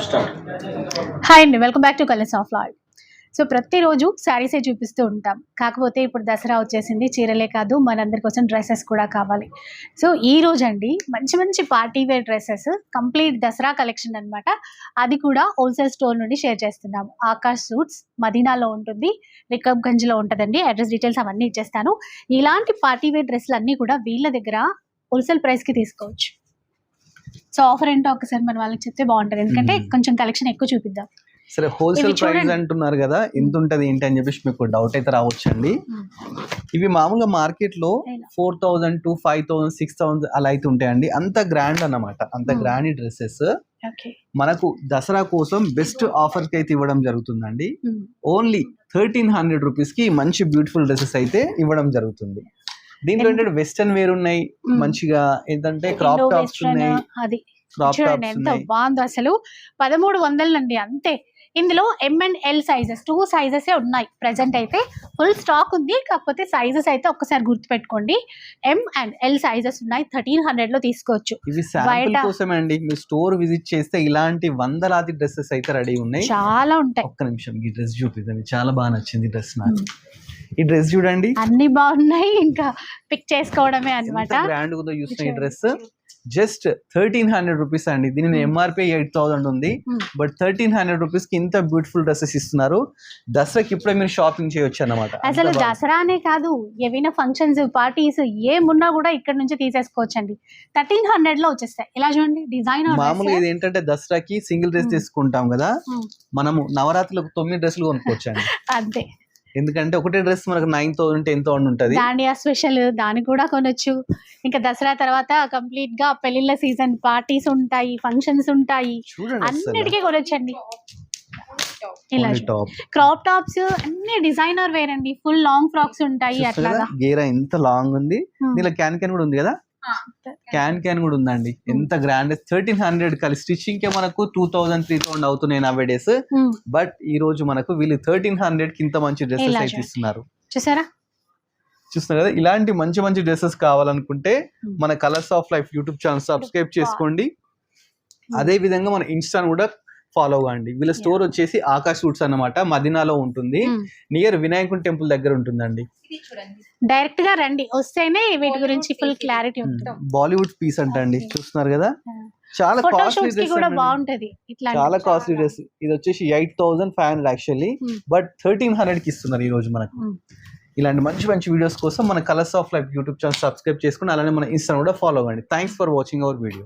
Start. Hi అండి, welcome back to colours of Lal. So ప్రతిరోజు శారీసే చూపిస్తూ ఉంటాం. కాకపోతే ఇప్పుడు దసరా వచ్చేసింది, చీరలే కాదు మనందరి కోసం డ్రెస్సెస్ కూడా కావాలి. సో ఈ రోజు అండి మంచి మంచి party wear dresses complete Dussehra collection అన్నమాట. అది కూడా హోల్సేల్ స్టోర్ నుండి షేర్ చేస్తున్నాము. ఆకాష్ సూట్స్ మదీనాలో ఉంటుంది, రికబ్గంజ్లో ఉంటుందండి. అడ్రస్ డీటెయిల్స్ అవన్నీ ఇచ్చేస్తాను. ఇలాంటి పార్టీ వేర్ డ్రెస్సులు అన్నీ కూడా వీళ్ళ దగ్గర హోల్సేల్ ప్రైస్కి తీసుకోవచ్చు. సో ఆఫర్ ఏంటో ఒకసారి మన వాళ్ళకి చెప్తే బాగుంటుంది, ఎందుకంటే కొంచెం కలెక్షన్ ఎక్కువ చూపిద్దాం. సరే, హోల్సేల్ ఇవి ప్రైస్ చూడండి. అంటున్నారు కదా, ఎంత ఉంటది ఏంటి అని చెప్పేసి మీకు డౌట్ అయితే రావచ్చండి. ఇవి మామూలుగా మార్కెట్ లో 4,000 to 5,000 6,000 అలా అయితే ఉంటాయండి. అంత గ్రాండ్ అన్నమాట, అంత గ్రాండ్ డ్రెస్సెస్ ఓకే, మనకు దసరా కోసం బెస్ట్ ఆఫర్ కి అయితే ఇవ్వడం జరుగుతుందండి. ఓన్లీ 1,300 రూపీస్ కి మంచి బ్యూటిఫుల్ డ్రెస్సెస్ అయితే ఇవ్వడం జరుగుతుంది. దీంట్లో ఏంటంటే వెస్టర్న్ వేర్ ఉన్నాయి, మంచిగా ఏంటంటే క్రాప్ టాప్స్ ఉన్నాయి. అది క్రాప్ చూడండి టాప్స్ ఎంత ఉన్నాయి. బాగుందో అసలు. 1300 అండి అంతే. ఇందులో MNL సైజెస్ 2 సైజెస్ ఉన్నాయి ప్రెసెంట్ అయితే. ఫుల్ స్టాక్ ఉంది, కాకపోతే సైజెస్ అయితే ఒక్కసారి గుర్తుపెట్టుకోండి. M and L సైజెస్ ఉన్నాయి. 1300 లో తీసుకోవచ్చు. ఇవి శాంపుల్ బయట కోసమే అండి. మీరు స్టోర్ విజిట్ చేస్తే ఇలాంటి వందలాది డ్రెస్సెస్ అయితే రెడీ ఉన్నాయి. చాలా ఉంటాయి. ఒక్క నిమిషం, ఈ డ్రెస్ చూపిద్దాం. చాలా బాగా నచ్చింది డ్రెస్ నాకు. ఈ డ్రెస్ చూడండి, అన్ని బాగున్నాయి, ఇంకా పిక్ చేసుకోవడమే ఎంత అన్నమాట. గ్రాండ్ ఉందో చూసిన. ఈ డ్రెస్ జస్ట్ 1,300 రూపీస్ అండి. దీని MRP 8,000 ఉంది, బట్ 1,300 రూపీస్ కి ఇంత బ్యూటిఫుల్ డ్రెస్సెస్ ఇస్తున్నారు. దసరాకి ఇప్పుడే మీరు షాపింగ్ చేయొచ్చు అన్నమాట. అసలు దసరానే కాదు, ఏవైనా ఫంక్షన్స్ పార్టీస్ ఏమున్నా కూడా ఇక్కడ నుంచి తీసేసుకోవచ్చండి. 1300 లో వచ్చేస్తాయి. ఇలా చూడండి, డిజైనర్ మామూలుగా ఇది ఏంటంటే దసరాకి సింగిల్ డ్రెస్ తీసుకుంటాం కదా, మనము నవరాత్రులకు 9 డ్రెస్సులు కొనుక్కోవచ్చండి. అంతే, ఎందుకంటే ఒకటే డ్రెస్ మనకు 9,000 10,000 ఉంటది. దాండియా స్పెషల్ దాన్ని కూడా కొనొచ్చు. ఇంకా దసరా తర్వాత కంప్లీట్ గా పెళ్లిళ్ళ సీజన్, పార్టీస్ ఉంటాయి, ఫంక్షన్స్ ఉంటాయి, చూడండి అన్నిటికీ కొనొచ్చండి. ఇలా టాప్ క్రాప్ టాప్స్ అన్ని డిజైనర్ వేర్ అండి. ఫుల్ లాంగ్ ఫ్రాక్స్ ఉంటాయి అట్లాగా. గేరా ఎంత లాంగ్ ఉంది. దీనిలో క్యాన్ క్యాన్ కూడా ఉంది కదా, క్యాన్ కూడా ఉందండి. ఎంత గ్రాండ్. 1,300 కలిసి స్టిచ్చింగ్ కే మనకు 2,000 3,000 అవుతున్నాయి నవే డేస్. బట్ ఈ రోజు మనకు వీళ్ళు 1,300 కి ఇంత మంచి డ్రెస్సెస్ అయితే ఇస్తున్నారు. చూసారా, చూస్తున్నారు కదా. ఇలాంటి మంచి మంచి డ్రెస్సెస్ కావాలనుకుంటే మన colours of life YouTube channel subscribe చేసుకోండి. అదే విధంగా మన ఇన్స్టా కూడా ఫాలో కాండి. వీళ్ళ స్టోర్ వచ్చేసి ఆకాష్ సూట్స్ అన్నమాట, మదీనాలో ఉంటుంది. నియర్ వినాయకుని టెంపుల్ దగ్గర ఉంటుందండి. డైరెక్ట్ గా రండి, వస్తేనే వీటి గురించి ఫుల్ క్లారిటీ ఉంటుంది. బాలీవుడ్ పీస్ అంట అండి, చూస్తున్నారు కదా. చాలా కాస్ట్లీ డ్రెస్, కూడా బాగుంటది. ఇట్లా చాలా కాస్ట్లీ డ్రెస్. ఇది వచ్చేసి 8,500 యాక్చువల్లీ, బట్ 1,300 కి ఇస్తున్నారు ఈ రోజు మనకు. ఇలాంటి మంచి మంచి వీడియోస్ కోసం మన colours of life YouTube channel subscribe చేసుకుని అలానే మన ఇన్స్టా కూడా ఫాలో అవ్వండి. Thanks for watching our video.